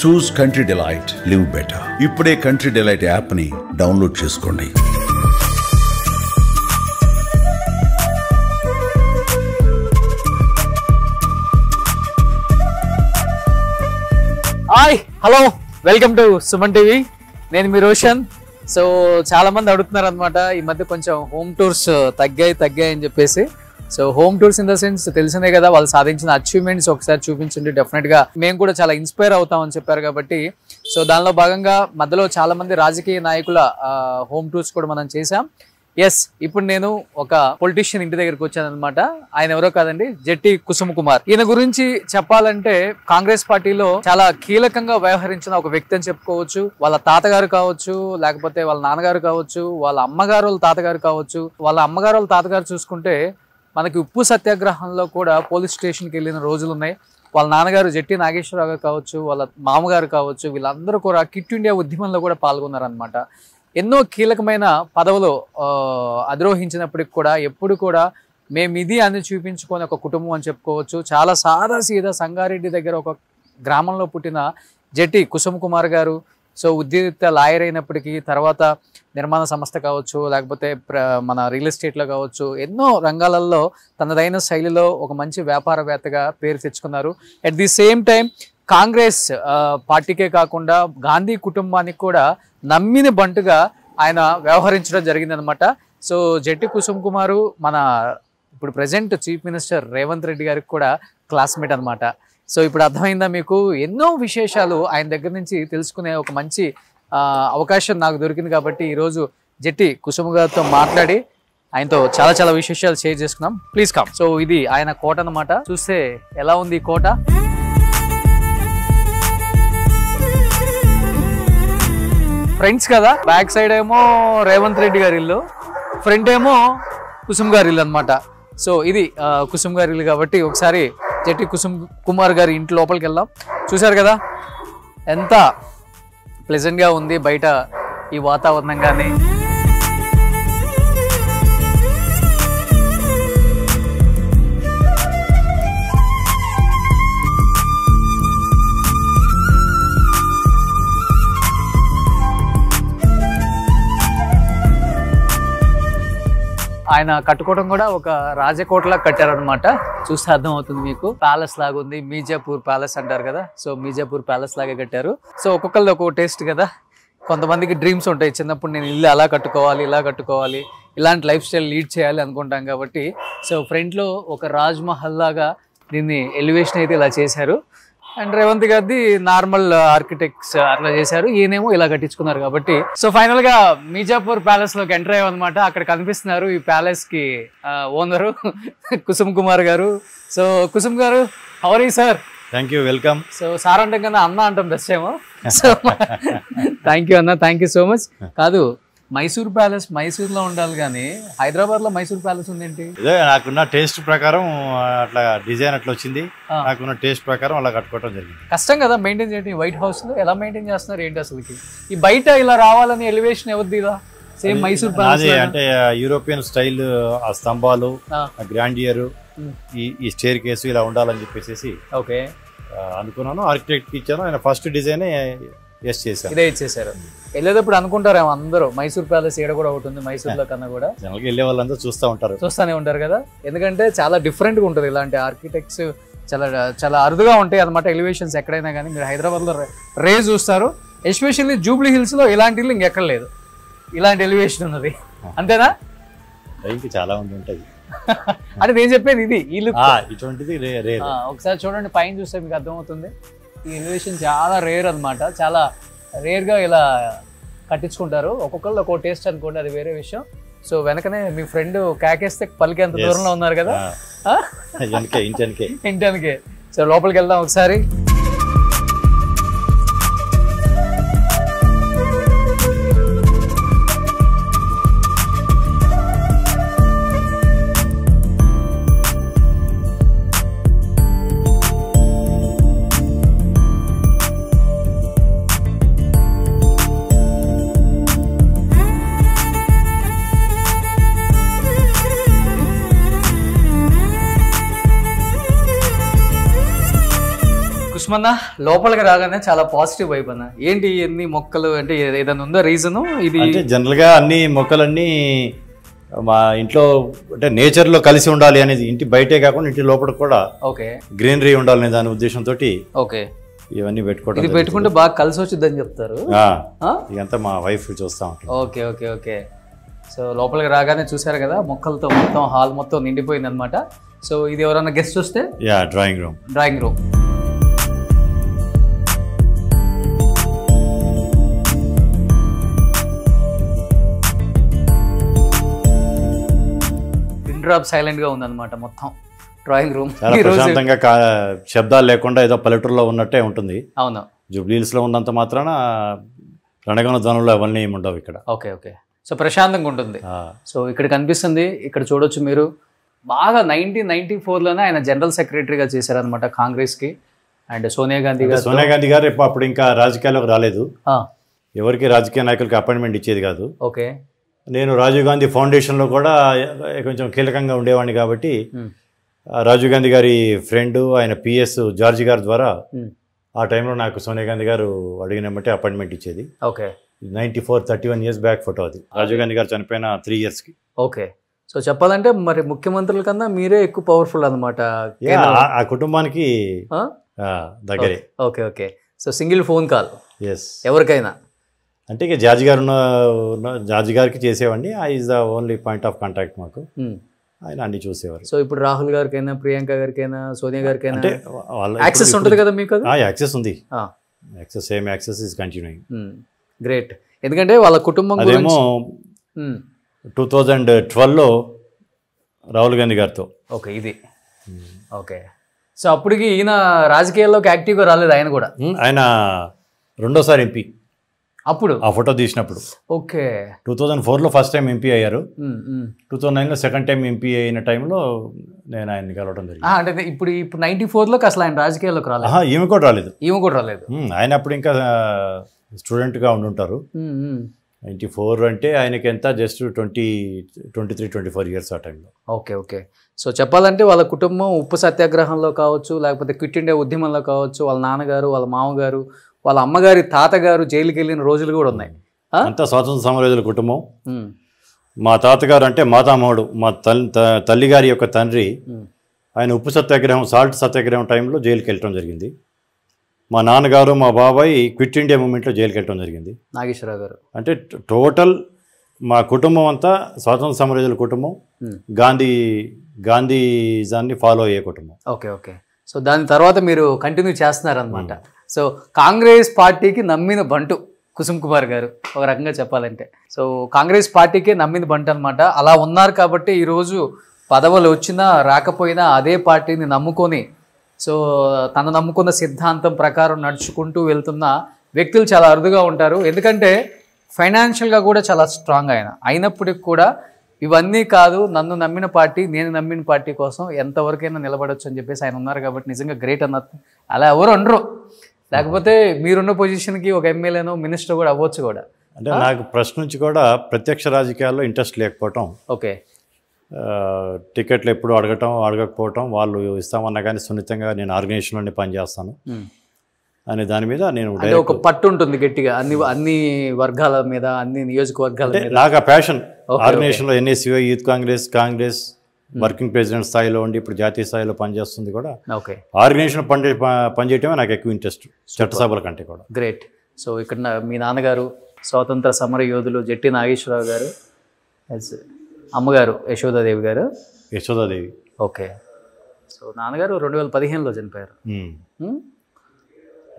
చూస్ country delight, live better. ఇప్పుడే country delight app ని download చేసుకోండి. Hi, hello, welcome to Suman TV. నేను మీ Roshan. So చాలా మంది అడుగుతున్నారు అనమాట, ఈ మధ్య కొంచెం హోమ్ టూర్స్ తగ్గాయి అని చెప్పేసి. So home tours in the sense తెలిసినే కదా, వాళ్ళు సాధించిన అచీవ్మెంట్స్ ఒకసారి చూపించండి. డెఫినెట్ గా మేము కూడా చాలా ఇన్స్పైర్ అవుతామని చెప్పారు కాబట్టి, సో దానిలో భాగంగా మధ్యలో చాలా మంది రాజకీయ నాయకుల హోమ్ టూర్స్ కూడా మనం చేసాం. ఎస్, ఇప్పుడు నేను ఒక పొలిటీషియన్ ఇంటి దగ్గరికి వచ్చాను అనమాట. ఆయన ఎవరో కాదండి, జెట్టి కుసుమ్ కుమార్. ఈయన గురించి చెప్పాలంటే కాంగ్రెస్ పార్టీలో చాలా కీలకంగా వ్యవహరించిన ఒక వ్యక్తి అని చెప్పుకోవచ్చు. వాళ్ళ తాతగారు కావచ్చు, లేకపోతే వాళ్ళ నాన్నగారు కావచ్చు, వాళ్ళ అమ్మగారు వాళ్ళ తాతగారు కావచ్చు. వాళ్ళ అమ్మగారు వాళ్ళ తాతగారు చూసుకుంటే మనకి ఉప్పు సత్యాగ్రహంలో కూడా పోలీస్ స్టేషన్కి వెళ్ళిన రోజులు ఉన్నాయి. వాళ్ళ నాన్నగారు జెట్టి నాగేశ్వరరావు గారు కావచ్చు, వాళ్ళ మామగారు కావచ్చు, వీళ్ళందరూ కూడా క్విట్ ఇండియా ఉద్యమంలో కూడా పాల్గొన్నారనమాట. ఎన్నో కీలకమైన పదవులు అధిరోహించినప్పటికి కూడా ఎప్పుడు కూడా మేము ఇది అని చూపించుకొని ఒక కుటుంబం అని చెప్పుకోవచ్చు. చాలా సాదా సీదా సంగారెడ్డి దగ్గర ఒక గ్రామంలో పుట్టిన జెట్టి కుసుమ్ కుమార్ గారు. సో ఉద్యోగిత లాయర్ అయినప్పటికీ తర్వాత నిర్మాణ సంస్థ కావచ్చు, లేకపోతే మన రియల్ ఎస్టేట్లో కావచ్చు, ఎన్నో రంగాలలో తనదైన శైలిలో ఒక మంచి వ్యాపారవేత్తగా పేరు తెచ్చుకున్నారు. At the same time Congress పార్టీకే కాకుండా గాంధీ కుటుంబానికి కూడా నమ్మిన బంటుగా ఆయన వ్యవహరించడం జరిగిందనమాట. సో జెట్టి కుసుమ్ కుమారు మన ఇప్పుడు present chief minister Revanth Reddy గారికి కూడా క్లాస్మేట్ అనమాట. సో ఇప్పుడు అర్థమైందా మీకు? ఎన్నో విశేషాలు ఆయన దగ్గర నుంచి తెలుసుకునే ఒక మంచి అవకాశం నాకు దొరికింది కాబట్టి ఈరోజు జెట్టి కుసుమ్ గారితో మాట్లాడి ఆయనతో చాలా చాలా విశేషాలు షేర్ చేసుకున్నాం. Please come. సో ఇది ఆయన కోట అనమాట. చూస్తే ఎలా ఉంది ఈ కోట? ఫ్రెండ్స్ కదా, బ్యాక్ సైడ్ ఏమో రేవంత్ రెడ్డి గారి ఇల్లు, ఫ్రంట్ ఏమో కుసుమ్ గారి ఇల్లు అనమాట. సో ఇది కుసుమ్ గారి ఇల్లు కాబట్టి ఒకసారి జెట్టి కుసుమ్ కుమార్ గారి ఇంటి లోపలికి వెళ్దాం. చూసారు కదా ఎంత ప్లెజెంట్గా ఉంది బయట ఈ వాతావరణం కానీ. ఆయన కట్టుకోవడం కూడా ఒక రాజకోటలా కట్టారనమాట. చూస్తే అర్థం అవుతుంది మీకు. ప్యాలెస్ లాగా ఉంది, మీజాపూర్ ప్యాలెస్ అంటారు కదా. సో మీజాపూర్ ప్యాలెస్ లాగే కట్టారు. సో ఒక్కొక్కరిది ఒక్కొక్క టేస్ట్ కదా. కొంతమందికి డ్రీమ్స్ ఉంటాయి, చిన్నప్పుడు నేను ఇల్లు అలా కట్టుకోవాలి, ఇలా కట్టుకోవాలి, ఇలాంటి లైఫ్ స్టైల్ లీడ్ చేయాలి అనుకుంటాం కాబట్టి. సో ఫ్రంట్లో ఒక రాజ్ మహల్ లాగా దీన్ని ఎలివేషన్ అయితే ఇలా చేశారు. అండ్ రేవంత్ గారిది నార్మల్ ఆర్కిటెక్ట్స్ అట్లా చేశారు, ఈయనేమో ఇలా కట్టించుకున్నారు కాబట్టి. సో ఫైనల్ గా మీజాపూర్ ప్యాలెస్ లోకి ఎంటర్ అయ్యామన్నమాట. అక్కడ కనిపిస్తున్నారు ఈ ప్యాలెస్ కి ఓనరు కుసుమ్ కుమార్ గారు. సో కుసుమ్ గారు, how are you sir? Thank you, welcome. So sir అంటే కన్నా అన్న అంటాం బెస్ట్ ఏమో. సో థ్యాంక్ యూ అన్న, థ్యాంక్ యూ సో మచ్. కాదు, మైసూర్ ప్యాలెస్ మైసూర్లో ఉండాలి కానీ హైదరాబాద్లో మైసూర్ ప్యాలెస్ ఉందేంటి? నాకున్న టేస్ట్ ప్రకారం అట్లా డిజైన్ అట్లా వచ్చింది. నాకున్న టేస్ట్ ప్రకారం అలా కట్టుకోవడం జరిగింది. కష్టం కదా మెయింటైన్ చేయడం. వైట్ హౌస్ లో ఎలా మెయింటైన్ చేస్తున్నారు ఏంటి అసలుకి? ఈ బయట ఇలా రావాలని ఎలివేషన్ ఎవరిది? సేమ్ మైసూర్ ప్యాలెస్ అంటే యూరోపియన్ స్టైల్, ఆ స్తంభాలు, గ్రాండియర్, ఈ స్టేర్ కేసు ఇలా ఉండాలని చెప్పేసి ఓకే అనుకున్నాను. ఆర్కిటెక్ట్ ఇచ్చాను, ఆయన ఫస్ట్ డిజైన్ ఇదే ఇచ్చేసారు. వెళ్ళేటప్పుడు అనుకుంటారేమో అందరూ మైసూర్ ప్యాలెస్ ఏడ కూడా ఒకటి ఉంది మైసూర్ లో కన్నా కూడా. జనరల్గా వెళ్ళే వాళ్ళందరూ చూస్తూనే ఉంటారు కదా, ఎందుకంటే చాలా డిఫరెంట్ గా ఉంటుంది. ఇలాంటి ఆర్కిటెక్ట్స్ చాలా చాలా అరుదుగా ఉంటాయి అనమాట ఎలివేషన్స్ ఎక్కడైనా కానీ. మీరు హైదరాబాద్ లో రే చూస్తారు, ఎస్పెషల్లీ జూబ్లీ హిల్స్ లో ఇలాంటి ఇల్లు ఇంకెక్కడ లేదు, ఇలాంటి ఎలివేషన్ ఉన్నది. అంతేనా? ఇంకా చాలా మంది ఉంటాయి. అంటే నేను చెప్పేది ఇది, ఇల్లు ఇటువంటిది ఒకసారి చూడండి, పైన చూస్తే మీకు అర్థమవుతుంది. ఈ ఎలివేషన్ చాలా రేర్ అనమాట, చాలా రేర్గా ఇలా కట్టించుకుంటారు. ఒక్కొక్కళ్ళు ఒక్కో టేస్ట్ అనుకోండి, అది వేరే విషయం. సో వెనకనే మీ ఫ్రెండ్ కాకేస్తే పలికేంత దూరంలో ఉన్నారు కదా, ఇంటానికే. సో లోపలికి వెళ్దాం ఒకసారి. కుసుమన్న లోపలికి రాగానే చాలా పాజిటివ్ వైబ్ అన్న. ఏంటి ఎన్ని మొక్కలు అంటే ఏదైనా ఉందా రీజను? ఇది అంటే జనరల్గా అన్ని మొక్కలన్నీ మా ఇంట్లో అంటే నేచర్లో కలిసి ఉండాలి అనేది, ఇంటి బయటే కాకుండా ఇంటి లోపల కూడా ఓకే గ్రీనరీ ఉండాలనే దాని ఉద్దేశంతో ఓకే ఇవన్నీ పెట్టుకోవడం. ఇది పెట్టుకుంటే బాగా కలిసి వచ్చిందని చెప్తారు. ఇదంతా మా వైఫ్ చూస్తూ ఉంటాం. Okay okay okay. సో లోపలికి రాగానే చూసారు కదా మొక్కలతో మొత్తం హాల్ మొత్తం నిండిపోయింది అనమాట. సో ఇది ఎవరైనా గెస్ట్ వస్తే డ్రాయింగ్ రూమ్. డ్రాప్ సైలెంట్ గా ఉందన్నమాట మొత్తం డ్రాయింగ్ రూమ్. చాలా ప్రశాంతంగా శబ్దాలు లేకుండా ఏదో పల్లెటూరులో ఉన్నట్టే ఉంటుంది. అవును, జూబ్లీహిల్స్ లో ఉన్నంత మాత్రాన రణగణ ధ్వనులు అవన్నీ ఏమి ఉండవు ఇక్కడ. Okay okay. సో ప్రశాంతంగా ఉంటుంది. సో ఇక్కడ కనిపిస్తుంది, ఇక్కడ చూడొచ్చు మీరు. బాగా 1994లోనే ఆయన జనరల్ సెక్రటరీగా చేశారనమాట కాంగ్రెస్కి. అండ్ సోనియా గాంధీ గారు అప్పుడు ఇంకా రాజకీయాల్లోకి రాలేదు, ఎవరికి రాజకీయ నాయకులకి అపాయింట్మెంట్ ఇచ్చేది కాదు. ఓకే. నేను రాజీవ్ గాంధీ ఫౌండేషన్లో కూడా కొంచెం కీలకంగా ఉండేవాడిని కాబట్టి రాజీవ్ గాంధీ గారి ఫ్రెండ్ ఆయన పిఎస్ జార్జి గారి ద్వారా ఆ టైంలో నాకు సోనియా గాంధీ గారు అడిగినట్టే అపాయింట్మెంట్ ఇచ్చేది. ఓకే. 94 31 years బ్యాక్ ఫోటో అది. రాజీవ్ గాంధీ గారు చనిపోయిన 3 yearsకి. ఓకే. సో చెప్పాలంటే మరి ముఖ్యమంత్రుల కన్నా మీరే ఎక్కువ పవర్ఫుల్ అనమాట ఆ కుటుంబానికి దగ్గరే. Okay okay. So single phone call ఎస్ ఎవరికైనా అంటే ఇక జార్జి గారికి చేసేవాడిని. Is the only point of contact మాకు. ఆయన అన్ని చూసేవారు. సో ఇప్పుడు రాహుల్ గారికైనా ప్రియాంక గారికైనా సోనియా గారికైనా అంటే యాక్సెస్ ఉంటుంది కదా మీకు? యాక్సెస్ ఉంది, same access is continuing. Great. ఎందుకంటే వాళ్ళ కుటుంబం అదేమో 2012లో రాహుల్ గాంధీ గారితో. ఓకే ఇది ఓకే. సో అప్పటికి ఈయన రాజకీయాల్లోకి యాక్టివ్గా రాలేదు ఆయన కూడా. ఆయన రెండోసారి ఎంపీ అప్పుడు ఆ ఫోటో తీసినప్పుడు. ఓకే. 2004లో ఫస్ట్ టైం ఎంపీ అయ్యారు, 2009లో సెకండ్ టైం ఎంపీ అయిన టైంలో నేను ఆయన్ని కలవడం జరిగింది. అంటే ఇప్పుడు 94లోకి అసలు ఆయన రాజకీయాల్లోకి రాలేదు. ఈమె కూడా రాలేదు. ఆయన అప్పుడు ఇంకా స్టూడెంట్గా ఉండుంటారు. 94 అంటే ఆయనకి ఎంత జస్ట్ 23-24 years ఆ టైంలో. Okay okay. సో చెప్పాలంటే వాళ్ళ కుటుంబం ఉప్పు సత్యాగ్రహంలో కావచ్చు, లేకపోతే క్విట్ ఇండియా ఉద్యమంలో కావచ్చు, వాళ్ళ నాన్నగారు, వాళ్ళ మామగారు, వాళ్ళ అమ్మగారి తాతగారు జైలుకి వెళ్ళిన రోజులు కూడా ఉన్నాయి. అంతా స్వాతంత్ర సమరయోధుల కుటుంబం. మా తాతగారు అంటే మాతామహుడు, మా తల్లిగారి యొక్క తండ్రి. ఆయన ఉప్పు సత్యాగ్రహం, సాల్ట్ సత్యాగ్రహం టైంలో జైలుకి వెళ్ళటం జరిగింది. మా నాన్నగారు, మా బాబాయ్ క్విట్ ఇండియా మూమెంట్లో జైలుకి వెళ్ళటం జరిగింది. నాగేశ్వరరావు గారు అంటే టోటల్ మా కుటుంబం అంతా స్వాతంత్ర సమరయోధుల కుటుంబం, గాంధీజాన్ని ఫాలో అయ్యే కుటుంబం. Okay okay. సో దాని తర్వాత మీరు కంటిన్యూ చేస్తున్నారనమాట. సో కాంగ్రెస్ పార్టీకి నమ్మిన బంటు కుసుమ్ కుమార్ గారు ఒక రకంగా చెప్పాలంటే. సో కాంగ్రెస్ పార్టీకే నమ్మిన బంటు అనమాట. అలా ఉన్నారు కాబట్టి ఈరోజు పదవులు వచ్చినా రాకపోయినా అదే పార్టీని నమ్ముకొని, సో తను నమ్ముకున్న సిద్ధాంతం ప్రకారం నడుచుకుంటూ వెళ్తున్న వ్యక్తులు చాలా అరుదుగా ఉంటారు. ఎందుకంటే ఫైనాన్షియల్గా కూడా చాలా స్ట్రాంగ్ ఆయన అయినప్పటికి కూడా ఇవన్నీ కాదు, నన్ను నమ్మిన పార్టీ, నేను నమ్మిన పార్టీ కోసం ఎంతవరకైనా నిలబడొచ్చు అని చెప్పేసి ఆయన ఉన్నారు కాబట్టి నిజంగా గ్రేట్ అన్న. అలా ఎవరు ఉండరు, లేకపోతే మీరున్న పొజిషన్కి ఒక ఎమ్మెల్యేనో మినిస్టర్ కూడా అవ్వచ్చు కూడా. అంటే నాకు ప్రశ్న నుంచి కూడా ప్రత్యక్ష రాజకీయాల్లో ఇంట్రెస్ట్ లేకపోవటం, ఓకే, టికెట్లు ఎప్పుడు అడగకపోవటం, వాళ్ళు ఇస్తామన్నా కానీ సున్నితంగా నేను ఆర్గనైజేషన్లోనే పనిచేస్తాను అనే దాని మీద నేను ఒక పట్టు ఉంటుంది గట్టిగా అన్ని వర్గాల మీద, అన్ని నియోజకవర్గాల మీద. నాకు ఆ ప్యాషన్ ఆర్గనైజేషన్లో NSUI, youth Congress working president స్థాయిలో ఉండి ఇప్పుడు జాతీయ స్థాయిలో పనిచేస్తుంది కూడా. ఓకే, ఆర్గనైజేషన్ పనిచేయటమే నాకు ఎక్కువ ఇంట్రెస్ట్ చట్టసభల కంటే కూడా. గ్రేట్. సో ఇక్కడ మీ నాన్నగారు స్వాతంత్ర సమర యోధులు జట్టి నాగేశ్వరరావు గారు, అమ్మగారు యశోదాదేవి గారు. ఓకే. సో నాన్నగారు 2015లో చనిపోయారు,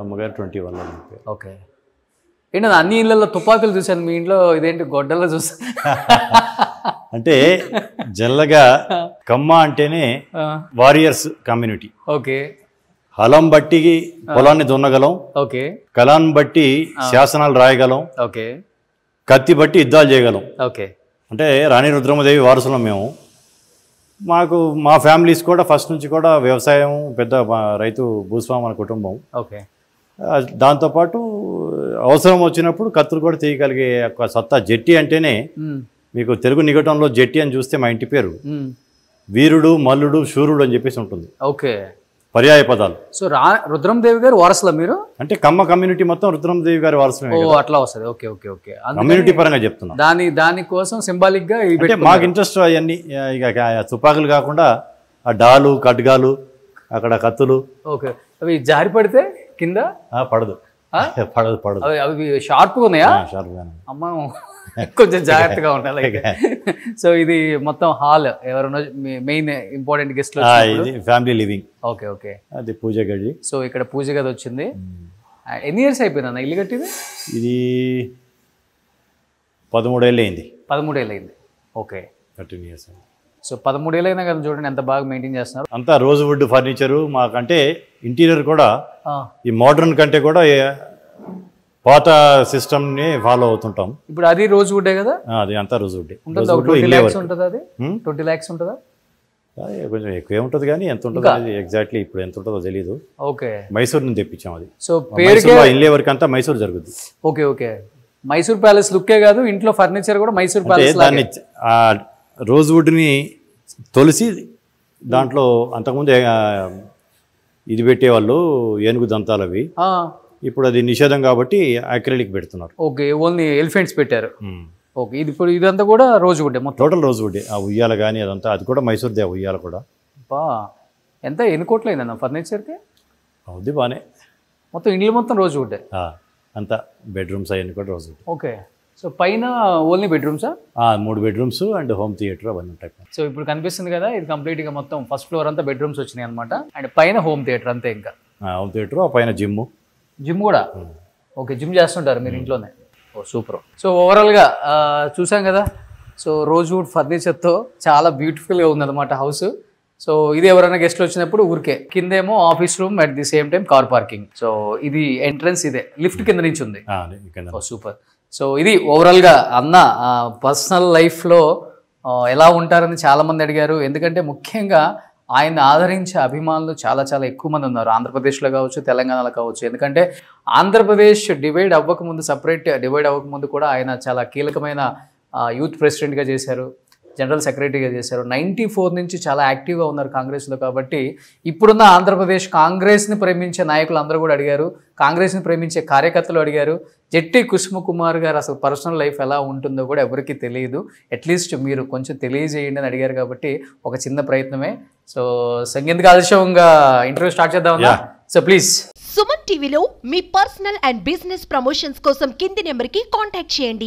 అమ్మగారు 21లో చనిపోయారు. ఓకే. ఏంటి అన్ని ఇళ్ళల్లో తుపాకులు చూశాను, మీ ఇంట్లో ఇదేంటి గొడ్డల్లో చూసా? అంటే జనరల్గా కమ్మ అంటేనే వారియర్స్ కమ్యూనిటీ. ఓకే. హలం బట్టి పొలాన్ని దున్నగలం, ఓకే, కలాన్ని బట్టి శాసనాలు రాయగలం, ఓకే, కత్తి బట్టి యుద్ధాలు చేయగలం. ఓకే. అంటే రాణి రుద్రమదేవి వారసులం మేము. మా ఫ్యామిలీస్ కూడా ఫస్ట్ నుంచి కూడా వ్యవసాయం, పెద్ద రైతు భూస్వాముల కుటుంబం. ఓకే. దాంతోపాటు అవసరం వచ్చినప్పుడు కత్తులు కూడా తీయగలిగే ఒక సత్తా. జట్టి అంటేనే మీకు తెలుగు నిఘటనలో జట్టి అని చూస్తే మా ఇంటి పేరు వీరుడు, మల్లుడు, శూరుడు అని చెప్పేసి ఉంటుంది. ఓకే. పర్యాయ పదాలు. సో రుద్రందేవి గారు వారసులా మీరు? అంటే కమ్మ కమ్యూనిటీ మొత్తం రుద్రందేవి గారి వారసులమే. ఓ అట్లా వస్తుంది. Okay okay okay. కమ్యూనిటీ పరంగా చెప్తున్నా. దానికోసం సింబాలిక్ గా అంటే మాకు ఇంట్రెస్ట్ అవన్నీ. ఇక తుపాకులు కాకుండా ఆ డాలు ఖడ్గాలు అక్కడ కత్తులు. ఓకే. అవి జారి పడితే కింద పడదు పడదు పడదు. అవి షార్ప్గా ఉన్నాయా? షార్ప్గా. అమ్మ కొంచెం జాగ్రత్తగా ఉండాలి. సో ఇది మొత్తం హాల్, ఎవరైనా main important guest family living. Okay okay. అది పూజ గది. సో ఇక్కడ పూజ గది వచ్చింది. ఎన్ని ఇయర్స్ అయిపోయింది అన్న ఇల్లు కట్టింది? ఇది 13 ఏళ్ళు అయింది. 13 ఏళ్ళు అయింది. ఓకే. 13 years. సో 13 ఏళ్ళు అయినా కదా చూడండి ఎంత బాగా మెయింటైన్ చేస్తున్నారు. అంతా రోజ్ వుడ్ ఫర్నిచరు. మాకంటే ఇంటీరియర్ కూడా ఈ మోడర్న్ కంటే కూడా పాత సిస్టమ్ని ఫాలో అవుతుంటాం. ఇప్పుడు అది రోజు వుడ్డే కదా? అది అంతా రోజు వుడ్డే. 20 lakhs ఉంటుందా? అది 20 lakhs ఉంటుందా? కొంచెం ఎక్కువే ఉంటుంది కానీ ఎంత ఉంటుందో ఎగ్జాక్ట్లీ ఇప్పుడు ఎంత ఉంటుందో తెలియదు. ఓకే. మైసూర్ నుంచి తెప్పించాం అది. సో పేరుకే ఇల్లే వరకు అంతా మైసూర్ జరుగుతుంది. Okay okay. మైసూర్ ప్యాలెస్ లుక్కే కాదు, ఇంట్లో ఫర్నిచర్ కూడా మైసూర్ ప్యాలెస్. దాన్ని రోజ్ వుడ్ని తొలిసి దాంట్లో అంతకుముందు ఇది పెట్టేవాళ్ళు ఏనుగు దంతాలు అవి. ఇప్పుడు అది నిషేధం కాబట్టి అక్రిలిక్ పెడుతున్నారు. ఓకే. ఓన్లీ ఎలిఫెంట్స్ పెట్టారు. ఓకే. ఇది ఇప్పుడు ఇదంతా కూడా రోజు వుడ్డే మొత్తం? టోటల్ రోజు వుడ్డే. ఆ ఉయ్యాల కానీ అదంతా అది కూడా మైసూర్ దే. ఉయ్యాల కూడా ఎంత ఎన్ని కోట్లు అయిందన్న ఫర్నిచర్కి? అవుద్ది బాగానే. మొత్తం ఇండ్లు మొత్తం రోజు వుడ్డే అంతా. బెడ్రూమ్స్ అవన్నీ కూడా రోజు వుడ్డే. ఓకే. సో పైన ఓన్లీ బెడ్రూమ్సా? 3 bedrooms అండ్ హోమ్ థియేటర్ అవన్నీ ఉంటాయి. సో ఇప్పుడు కనిపిస్తుంది కదా, ఇది కంప్లీట్గా మొత్తం ఫస్ట్ ఫ్లోర్ అంతా బెడ్రూమ్స్ వచ్చినాయి అనమాట. అండ్ పైన హోమ్ థియేటర్ అంతే. ఇంకా హోమ్ థియేటర్, పైన జిమ్ కూడా. ఓకే. జిమ్ చేస్తుంటారు మీరు ఇంట్లోనే? ఓ సూపర్. సో ఓవరాల్గా చూసాం కదా. సో రోజ్వుడ్ ఫర్నిచర్తో చాలా బ్యూటిఫుల్గా ఉందన్నమాట హౌస్. సో ఇది ఎవరైనా గెస్ట్లు వచ్చినప్పుడు ఊరికే కిందేమో office room, at the same time car parking. So ఇది ఎంట్రన్స్, ఇదే లిఫ్ట్ కింద నుంచి ఉంది. సూపర్. సో ఇది ఓవరాల్గా అన్న పర్సనల్ లైఫ్లో ఎలా ఉంటారని చాలామంది అడిగారు. ఎందుకంటే ముఖ్యంగా ఆయన ఆదరించే అభిమానులు చాలా చాలా ఎక్కువ మంది ఉన్నారు, ఆంధ్రప్రదేశ్లో కావచ్చు, తెలంగాణలో కావచ్చు. ఎందుకంటే ఆంధ్రప్రదేశ్ డివైడ్ అవ్వకముందు, సపరేట్ డివైడ్ అవ్వకముందు కూడా ఆయన చాలా కీలకమైన యూత్ ప్రెసిడెంట్గా చేశారు, జనరల్ సెక్రటరీగా చేశారు. 94 నుంచి చాలా యాక్టివ్గా ఉన్నారు కాంగ్రెస్లో. కాబట్టి ఇప్పుడున్న ఆంధ్రప్రదేశ్ కాంగ్రెస్ని ప్రేమించే నాయకులు అందరూ కూడా అడిగారు, కాంగ్రెస్ని ప్రేమించే కార్యకర్తలు అడిగారు, జట్టి కుసుమకుమార్ గారు అసలు పర్సనల్ లైఫ్ ఎలా ఉంటుందో కూడా ఎవరికి తెలియదు, అట్లీస్ట్ మీరు కొంచెం తెలియజేయండి అని అడిగారు. కాబట్టి ఒక చిన్న ప్రయత్నమే. సో సంగీత్ ఆలస్యంగా ఇంటర్వ్యూ స్టార్ట్ చేద్దామన్నా. So please. సుమన్ టీవీలో మీ పర్సనల్ అండ్ బిజినెస్ ప్రమోషన్స్ కోసం కింది నెంబర్కి కాంటాక్ట్ చేయండి.